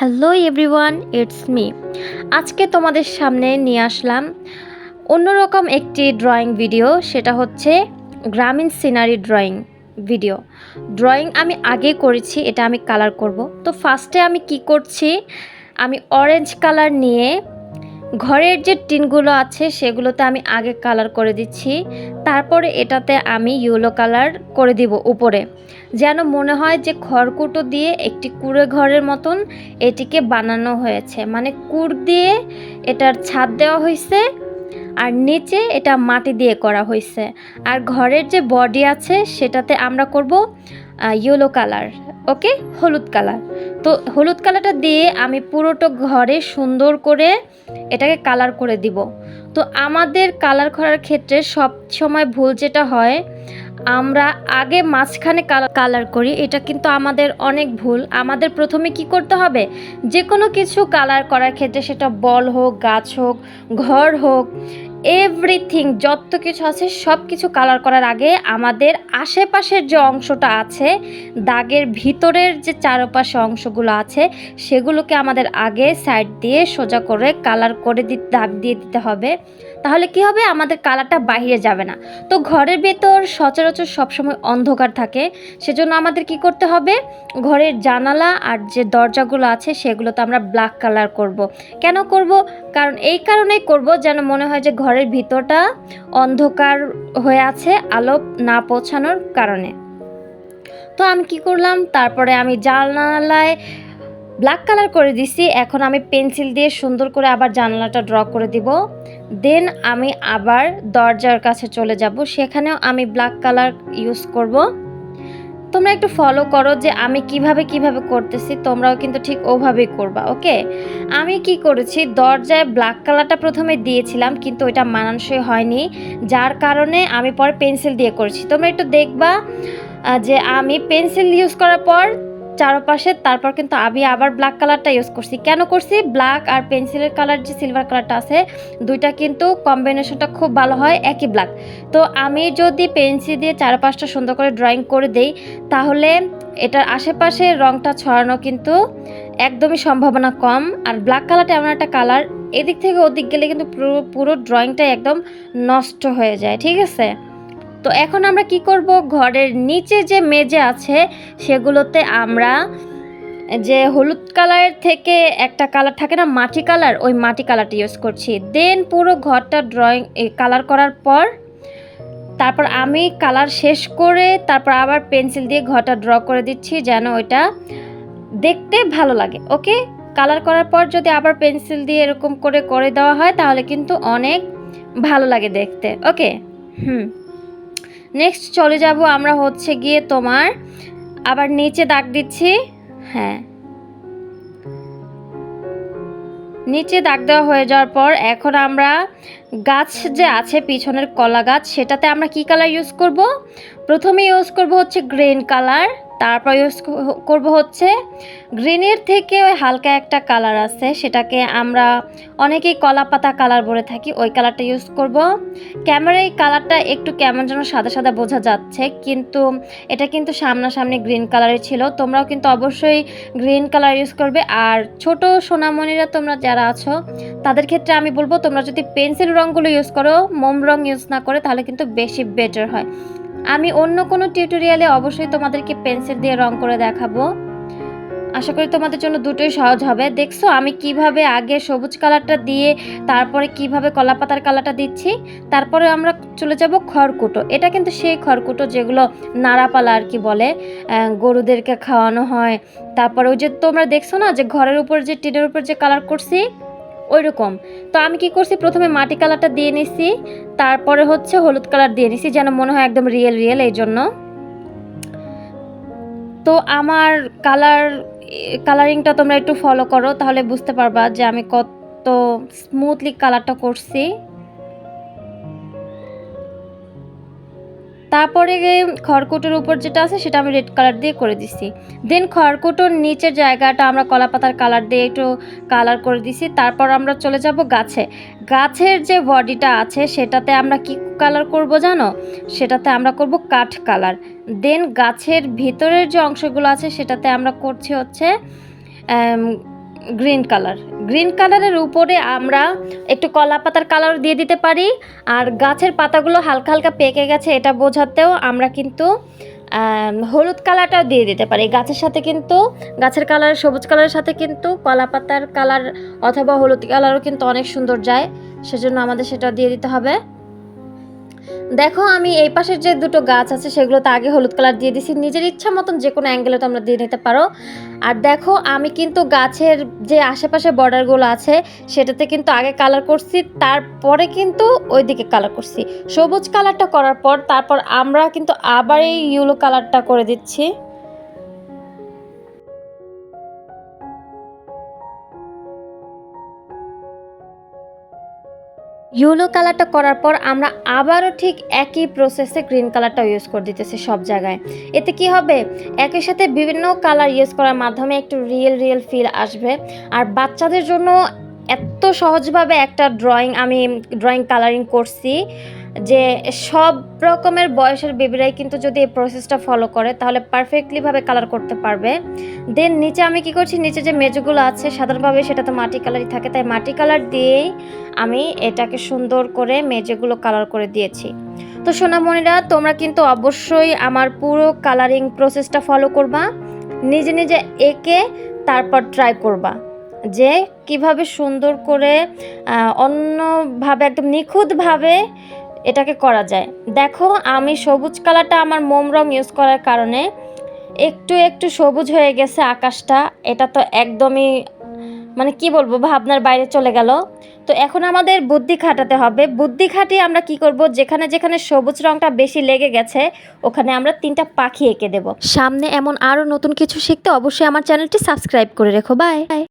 Hello everyone, it's me. আজকে তোমাদের সামনে নিয়ে আসলাম অন্যরকম একটি ড্রয়িং ভিডিও। সেটা হচ্ছে গ্রামীণ সিনারি ভিডিও। ড্রয়িং আমি আগে করেছি, এটা আমি কালার করব। তো ফার্স্টে আমি কি করছি, আমি অরেঞ্জ কালার নিয়ে ঘরের যে টিনগুলো আছে সেগুলোতে আমি আগে কালার করে দিচ্ছি। তারপরে এটাতে আমি ইয়েলো কালার করে দিব উপরে, যেন মনে হয় যে খড়কুটো দিয়ে একটি কুঁড়ে ঘরের মতন এটিকে বানানো হয়েছে, মানে কুড় দিয়ে এটার ছাদ দেওয়া হয়েছে আর নিচে এটা মাটি দিয়ে করা হয়েছে। আর ঘরের যে বডি আছে সেটাতে আমরা করব ইয়েলো কালার, ওকে, হলুদ কালার। তো হলুদ কালারটা দিয়ে আমি পুরোটা ঘরে সুন্দর করে এটাকে কালার করে দিব। তো আমাদের কালার করার ক্ষেত্রে সব সময় ভুল যেটা হয়, আমরা আগে মাঝখানে কালার করি, এটা কিন্তু আমাদের অনেক ভুল। আমাদের প্রথমে কি করতে হবে, যে কোনো কিছু কালার করার ক্ষেত্রে, সেটা বল হোক, গাছ হোক, ঘর হোক, এভরিথিং যত কিছু আছে সব কিছু কালার করার আগে আমাদের আশেপাশের যে অংশটা আছে, দাগের ভিতরের যে চারপাশে অংশগুলো আছে সেগুলোকে আমাদের আগে সাইড দিয়ে সোজা করে কালার করে দাগ দিয়ে দিতে হবে। তাহলে কি হবে, আমাদের কালারটা বাইরে যাবে না। তো ঘরের ভেতর সচরাচর সবসময় অন্ধকার থাকে, সেজন্য আমাদের কি করতে হবে, ঘরের জানালা আর যে দরজাগুলো আছে সেগুলোতে আমরা ব্ল্যাক কালার করব। কেন করব? কারণ এই কারণেই করব যেন মনে হয় যে ঘরের ভিতরটা অন্ধকার হয়ে আছে আলো না পৌঁছানোর কারণে। তো আমি কি করলাম, তারপরে আমি জানালায় ব্ল্যাক কালার করে দিছি। এখন আমি পেন্সিল দিয়ে সুন্দর করে আবার জানালাটা ড্র করে দিব। দেন আমি আবার দরজার কাছে চলে যাব, সেখানেও আমি ব্ল্যাক কালার ইউজ করব। তোমরা একটু ফলো করো যে আমি কিভাবে করতেছি, তোমরাও কিন্তু ঠিক ওভাবেই করবা, ওকে। আমি কি করেছি, দরজায় ব্ল্যাক কালারটা প্রথমে দিয়েছিলাম কিন্তু ওইটা মানানসই হয়নি, যার কারণে আমি পরে পেন্সিল দিয়ে করেছি। তোমরা একটু দেখবা যে আমি পেন্সিল ইউজ করার পর চারপাশে তারপর কিন্তু আমি আবার ব্ল্যাক কালারটা ইউজ করছি। কেন করছি, ব্ল্যাক আর পেন্সিলের কালার যে সিলভার কালারটা আছে দুইটা কিন্তু কম্বিনেশনটা খুব ভালো হয়, একই ব্ল্যাক। তো আমি যদি পেন্সিল দিয়ে চারপাশটা সুন্দর করে ড্রয়িং করে দেই, তাহলে এটার আশেপাশে রঙটা ছড়ানো কিন্তু একদমই সম্ভাবনা কম। আর ব্ল্যাক কালারটা এমন একটা কালার, এদিক থেকে ওদিক গেলে কিন্তু পুরো ড্রয়িংটাই একদম নষ্ট হয়ে যায়, ঠিক আছে। তো এখন আমরা কি করব, ঘরের নিচে যে মেঝে আছে সেগুলোতে আমরা যে হলুদ কালারের থেকে একটা কালার থাকে না, মাটি কালার, ওই মাটি কালারটা ইউজ করছি। দেন পুরো ঘরটা কালার করার পর তারপর আমি কালার শেষ করে তারপর আবার পেন্সিল দিয়ে ঘরটা ড্র করে দিচ্ছি যেন ওইটা দেখতে ভালো লাগে, ওকে। কালার করার পর যদি আবার পেন্সিল দিয়ে এরকম করে দেওয়া হয় তাহলে কিন্তু অনেক ভালো লাগে দেখতে, ওকে। নেক্সট চলে যাব আমরা হচ্ছে গিয়ে তোমার আবার নিচে দাগ দিচ্ছি। হ্যাঁ, নিচে দাগ দেওয়া হয়ে যাওয়ার পর এখন আমরা গাছ যে আছে পিছনের কলা গাছ, সেটাতে আমরা কি কালার ইউজ করব, প্রথমে ইউজ করব হচ্ছে গ্রিন কালার, তারপর ইউজ করব হচ্ছে গ্রিনের থেকে ওই হালকা একটা কালার আছে, সেটাকে আমরা অনেকেই কলা পাতা কালার বলে থাকি, ওই কালারটা ইউজ করব। ক্যামেরায় কালারটা একটু কেমন যেন সাদা সাদা বোঝা যাচ্ছে, কিন্তু এটা কিন্তু সামনাসামনি গ্রিন কালারের ছিল। তোমরাও কিন্তু অবশ্যই গ্রিন কালার ইউজ করবে। আর ছোট সোনামণিরা তোমরা যারা আছো তাদের ক্ষেত্রে আমি বলবো, তোমরা যদি পেন্সিল রঙগুলো ইউজ করো, মোম রং ইউজ না করে, তাহলে কিন্তু বেশি বেটার হয়। আমি অন্য কোনো টিউটোরিয়ালে অবশ্যই তোমাদেরকে পেন্সিল দিয়ে রং করে দেখাবো, আশা করি তোমাদের জন্য দুটোই সহজ হবে। দেখছো আমি কিভাবে আগে সবুজ কালারটা দিয়ে তারপরে কিভাবে কলাপাতার কালারটা দিচ্ছি। তারপরে আমরা চলে যাব খড়কুটো। এটা কিন্তু সেই খড়কুটো যেগুলো নাড়াপালা আর কি বলে, গরুদেরকে খাওয়ানো হয়। তারপরে ওই যে তোমরা দেখছো না যে ঘরের উপর যে টিনের উপর যে কালার করছি ওই রকম। তো আমি কি করছি, প্রথমে মাটি কালারটা দিয়ে নিছি, তারপরে হচ্ছে হলুদ কালার দিয়ে নিছি যেন মনে হয় একদম রিয়েল এই জন্য। তো আমার কালারিংটা তোমরা একটু ফলো করো, তাহলে বুঝতে পারবা যে আমি কত স্মুথলি কালারটা করছি। তারপরে খড়কুটোর উপর যেটা আছে সেটা আমি রেড কালার দিয়ে করে দিছি। দেন খড়কুটোর নিচের জায়গাটা আমরা কলাপাতার কালার দিয়ে একটু কালার করে দিছি। তারপর আমরা চলে যাব গাছের যে বডিটা আছে সেটাতে আমরা কি কালার করব জানো, সেটাতে আমরা করব কাঠ কালার। দেন গাছের ভিতরের যে অংশগুলো আছে সেটাতে আমরা করছি হচ্ছে গ্রিন কালার। গ্রিন কালারের উপরে আমরা একটু কলা পাতার কালার দিয়ে দিতে পারি। আর গাছের পাতাগুলো হালকা হালকা পেকে গেছে এটা বোঝাতেও আমরা কিন্তু হলুদ কালারটাও দিয়ে দিতে পারি। গাছের সাথে কিন্তু গাছের কালার সবুজ কালারের সাথে কিন্তু কলা পাতার কালার অথবা হলুদ কালারও কিন্তু অনেক সুন্দর যায়, সেজন্য আমাদের সেটা দিয়ে দিতে হবে। দেখো আমি এই পাশের যে দুটো গাছ আছে সেগুলোতে আগে হলুদ কালার দিয়ে দিছি। নিজের ইচ্ছা মতন যে কোনো অ্যাঙ্গেলে তোমরা দিয়ে নিতে পারো। আর দেখো আমি কিন্তু গাছের যে আশেপাশে বর্ডারগুলো আছে সেটাতে কিন্তু আগে কালার করছি, তারপরে কিন্তু ওইদিকে কালার করছি। সবুজ কালারটা করার পর তারপর আমরা কিন্তু আবার এই ইয়েলো কালারটা করে দিচ্ছি। ইয়েলো কালারটা করার পর আমরা আবারও ঠিক একই প্রসেসে গ্রিন কালারটা ইউজ করে দিতেছি সব জায়গায়। এতে কি হবে, একই সাথে বিভিন্ন কালার ইউজ করার মাধ্যমে একটু রিয়েল ফিল আসবে। আর বাচ্চাদের জন্য এত সহজভাবে একটা আমি ড্রয়িং কালারিং করছি যে সব রকমের বয়সের বেবিরাই কিন্তু যদি এই প্রসেসটা ফলো করে তাহলে পারফেক্টলিভাবে কালার করতে পারবে। দেন নিচে আমি কি করছি, নিচে যে মেজগুলো আছে সাধারণভাবে সেটা তো মাটি কালারই থাকে, তাই মাটি কালার দিয়েই আমি এটাকে সুন্দর করে মেজগুলো কালার করে দিয়েছি। তো সোনামণিরা তোমরা কিন্তু অবশ্যই আমার পুরো কালারিং প্রসেসটা ফলো করবা, নিজে নিজে এঁকে তারপর ট্রাই করবা যে কিভাবে সুন্দর করে অন্যভাবে একদম নিখুঁতভাবে এটাকে করা যায়। দেখো আমি সবুজ কালারটা আমার মোম রং ইউজ করার কারণে একটু সবুজ হয়ে গেছে আকাশটা। এটা তো একদমই মানে কি বলবো, ভাবনার বাইরে চলে গেল। তো এখন আমাদের বুদ্ধি খাটাতে হবে। বুদ্ধি খাটিয়ে আমরা কি করব, যেখানে যেখানে সবুজ রংটা বেশি লেগে গেছে ওখানে আমরা 3টা পাখি এঁকে দেব। সামনে এমন আরও নতুন কিছু শিখতে অবশ্যই আমার চ্যানেলটি সাবস্ক্রাইব করে রেখো। বাই।